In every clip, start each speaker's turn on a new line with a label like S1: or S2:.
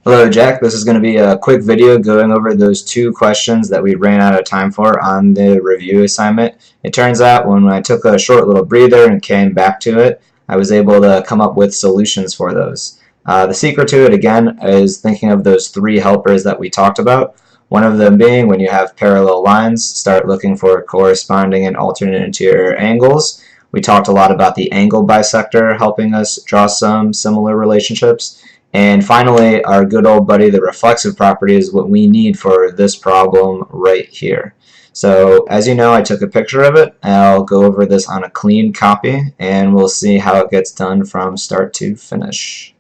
S1: Hello, Jack. This is going to be a quick video going over those two questions that we ran out of time for on the review assignment. It turns out when I took a short little breather and came back to it, I was able to come up with solutions for those. The secret to it, again, is thinking of those three helpers that we talked about. One of them being when you have parallel lines, start looking for corresponding and alternate interior angles. We talked a lot about the angle bisector helping us draw some similar relationships. And finally, our good old buddy, the reflexive property, is what we need for this problem right here. So as you know, I took a picture of it. I'll go over this on a clean copy, and we'll see how it gets done from start to finish.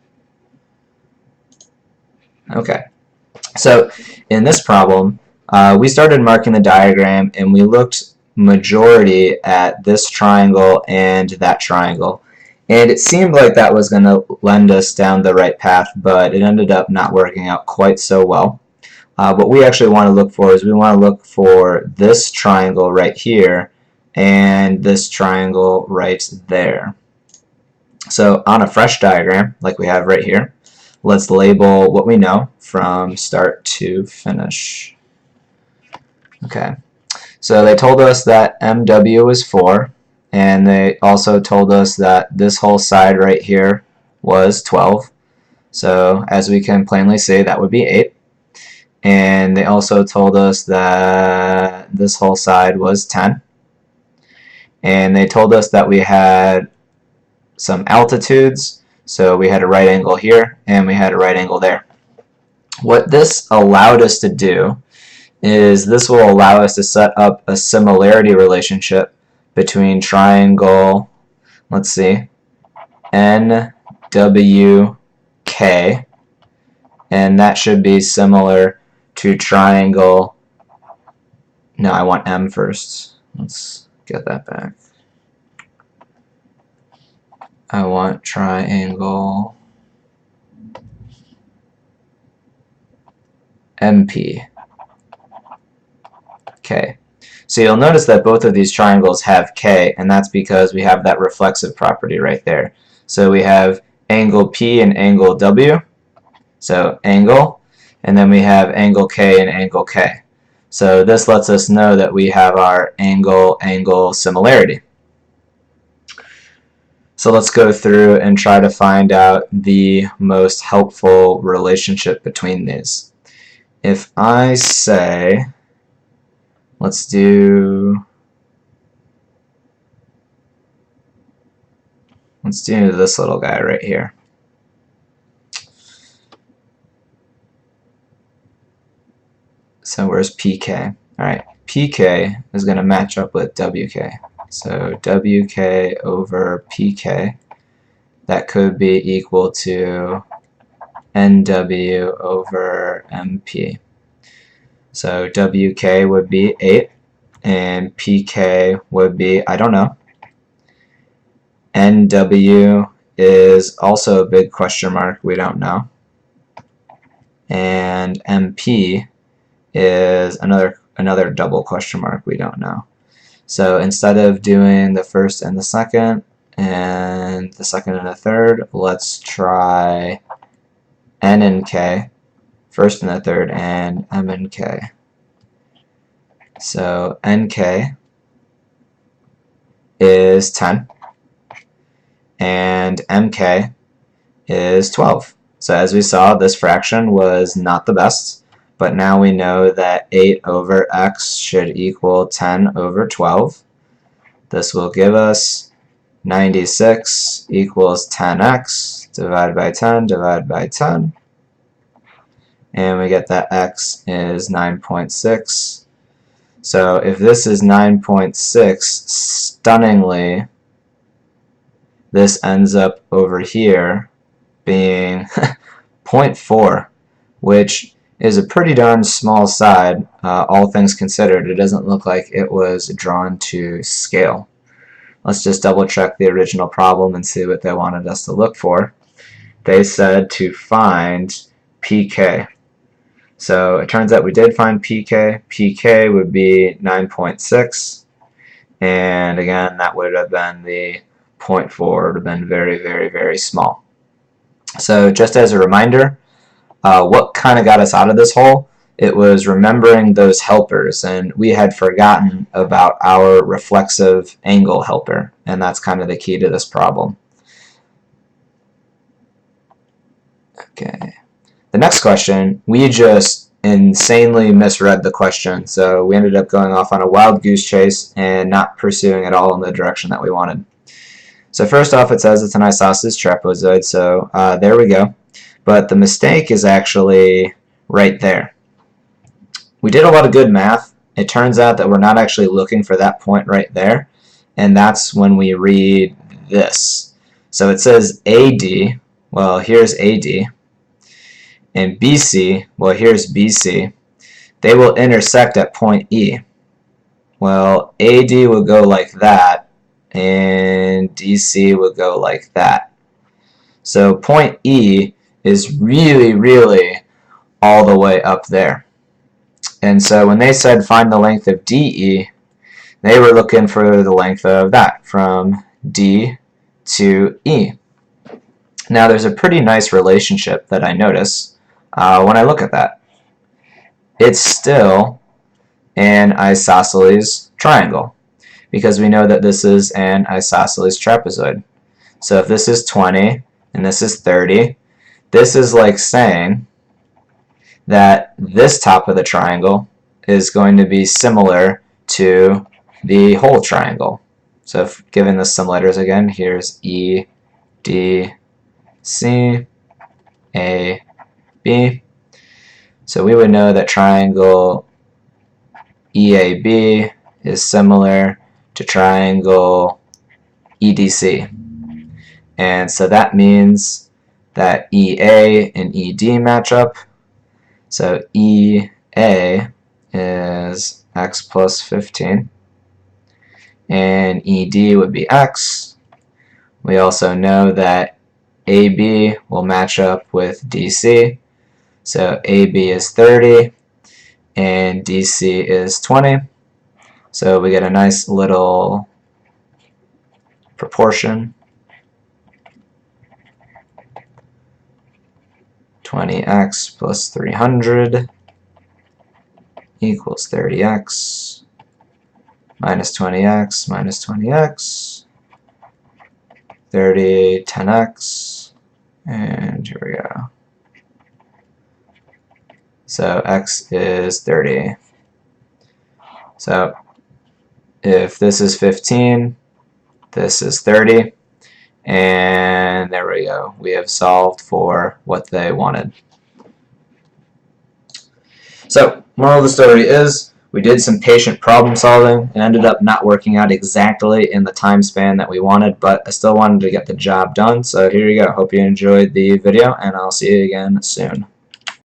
S1: Okay, so in this problem, we started marking the diagram, and we looked majority at this triangle and that triangle. And it seemed like that was going to lend us down the right path, but it ended up not working out quite so well. What we actually want to look for is we want to look for this triangle right here and this triangle right there. So on a fresh diagram, like we have right here, let's label what we know from start to finish. Okay, so they told us that MW is 4. And they also told us that this whole side right here was 12. So as we can plainly see, that would be 8. And they also told us that this whole side was 10. And they told us that we had some altitudes. So we had a right angle here and we had a right angle there. What this allowed us to do is this will allow us to set up a similarity relationship between triangle, let's see, NWK, and that should be similar to triangle, no, I want M first. Let's get that back. I want triangle MP. Okay. So you'll notice that both of these triangles have K, and that's because we have that reflexive property right there. So we have angle P and angle W, so angle, and then we have angle K and angle K. So this lets us know that we have our angle-angle similarity. So let's go through and try to find out the most helpful relationship between these. If I say, let's do this little guy right here. So where's PK? Alright, PK is going to match up with WK. So WK over PK, that could be equal to NW over MP. So WK would be 8, and PK would be, I don't know. NW is also a big question mark, we don't know. And MP is another double question mark, we don't know. So instead of doing the first and the second and the third, let's try N and K, first and the third, and M and K. So NK is 10 and MK is 12. So as we saw, this fraction was not the best, but now we know that 8 over x should equal 10 over 12. This will give us 96 equals 10x divided by 10 divided by 10. And we get that x is 9.6. So if this is 9.6, stunningly, this ends up over here being 0.4, which is a pretty darn small side, all things considered. It doesn't look like it was drawn to scale. Let's just double check the original problem and see what they wanted us to look for. They said to find PK. So it turns out we did find PK. PK would be 9.6, and again, that would have been the 0.4, would have been very, very, very small. So just as a reminder, what kind of got us out of this hole? It was remembering those helpers, and we had forgotten about our reflexive angle helper, and that's kind of the key to this problem. Okay. The next question, we just insanely misread the question, so we ended up going off on a wild goose chase and not pursuing at all in the direction that we wanted. So first off, it says it's an isosceles trapezoid, so there we go. But the mistake is actually right there. We did a lot of good math. It turns out that we're not actually looking for that point right there, and that's when we read this. So it says AD, well, here's AD, and BC, well, here's BC. They will intersect at point E. Well, AD will go like that, and DC will go like that. So point E is really, really all the way up there. And so when they said find the length of DE, they were looking for the length of that, from D to E. Now there's a pretty nice relationship that I notice when I look at that. It's still an isosceles triangle, because we know that this is an isosceles trapezoid. So if this is 20 and this is 30, this is like saying that this top of the triangle is going to be similar to the whole triangle. So if given this some letters again, here's E, D, C, A, B. So we would know that triangle EAB is similar to triangle EDC. And so that means that EA and ED match up. So EA is x plus 15, and ED would be x. We also know that AB will match up with DC. So AB is 30, and DC is 20. So we get a nice little proportion. 20x plus 300 equals 30x minus 20x minus 20x, 30, 10x, and here we go. So x is 30. So if this is 15, this is 30. And there we go. We have solved for what they wanted. So, moral of the story is, we did some patient problem solving and ended up not working out exactly in the time span that we wanted, but I still wanted to get the job done. So here you go. Hope you enjoyed the video, and I'll see you again soon.